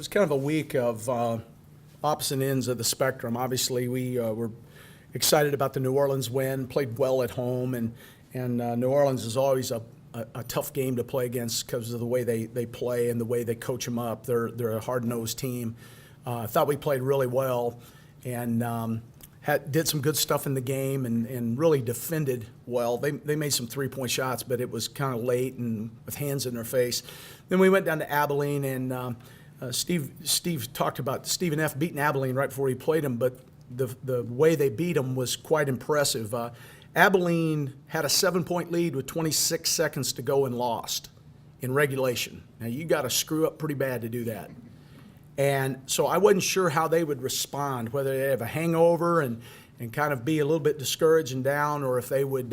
was kind of a week of opposite ends of the spectrum. Obviously, we were excited about the New Orleans win, played well at home, and New Orleans is always a tough game to play against because of the way they play and the way they coach them up. They're a hard-nosed team. I thought we played really well and did some good stuff in the game and really defended well. They made some three-point shots, but it was kind of late and with hands in their face. Then we went down to Abilene, and Steve talked about Stephen F. beating Abilene right before he played them, but the way they beat them was quite impressive. Abilene had a 7-point lead with 26 seconds to go and lost in regulation. Now, you got to screw up pretty bad to do that. And so I wasn't sure how they would respond, whether they have a hangover and kind of be a little bit discouraged and down, or if they would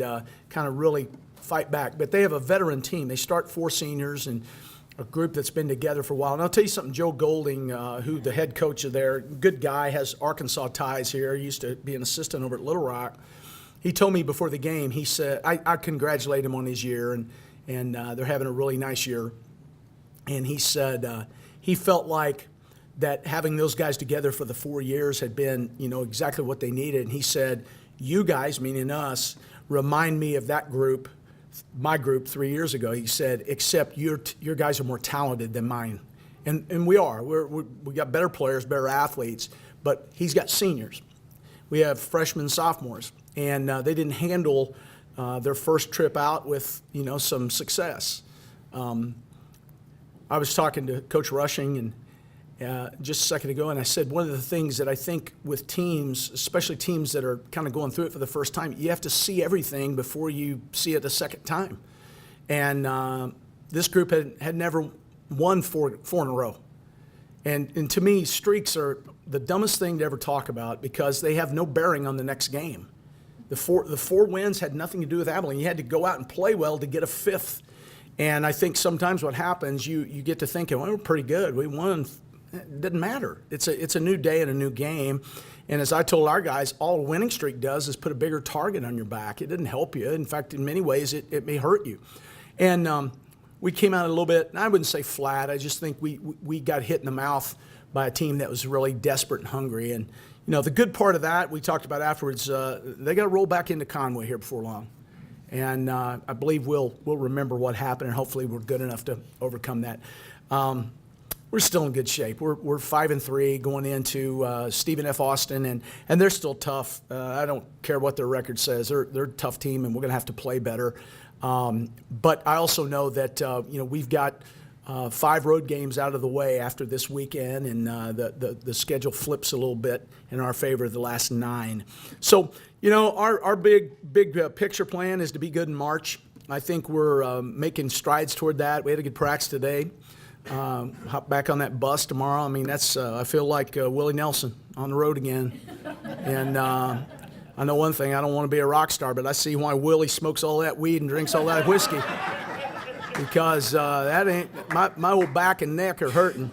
kind of really fight back. But they have a veteran team. They start 4 seniors and a group that's been together for a while. And I'll tell you something, Joe Golding, who the head coach of there, good guy, has Arkansas ties here. He used to be an assistant over at Little Rock. He told me before the game, he said, I congratulate him on his year, and they're having a really nice year. And he said he felt like that having those guys together for the 4 years had been, exactly what they needed. And he said, you guys, meaning us, remind me of that group, my group 3 years ago. He said, except your guys are more talented than mine. And we are. We got better players, better athletes, but he's got seniors. We have freshmen, sophomores, and they didn't handle their first trip out with, some success. I was talking to Coach Rushing and just a second ago, and I said one of the things that I think with teams, especially teams that are kind of going through it for the first time, you have to see everything before you see it a second time. And this group had never won four in a row. And to me, streaks are the dumbest thing to ever talk about because they have no bearing on the next game. The four wins had nothing to do with Abilene. You had to go out and play well to get a fifth. And I think sometimes what happens, you get to thinking, well, we're pretty good. We won. It doesn't matter. It's a new day and a new game. And as I told our guys, all a winning streak does is put a bigger target on your back. It doesn't help you. In fact, in many ways, it may hurt you. And we came out a little bit, and I wouldn't say flat. I just think we got hit in the mouth by a team that was really desperate and hungry. And, the good part of that, we talked about afterwards, they got to roll back into Conway here before long. And I believe we'll remember what happened, and hopefully we're good enough to overcome that. We're still in good shape. We're 5-3 going into Stephen F. Austin, and they're still tough. I don't care what their record says. They're a tough team, and we're going to have to play better. But I also know that we've got 5 road games out of the way after this weekend, and the schedule flips a little bit in our favor the last 9. So our big picture plan is to be good in March. I think we're making strides toward that. We had a good practice today. Hop back on that bus tomorrow. I mean, that's I feel like Willie Nelson on the road again. And I know one thing, I don't want to be a rock star, but I see why Willie smokes all that weed and drinks all that whiskey. Because that ain't, my old back and neck are hurting.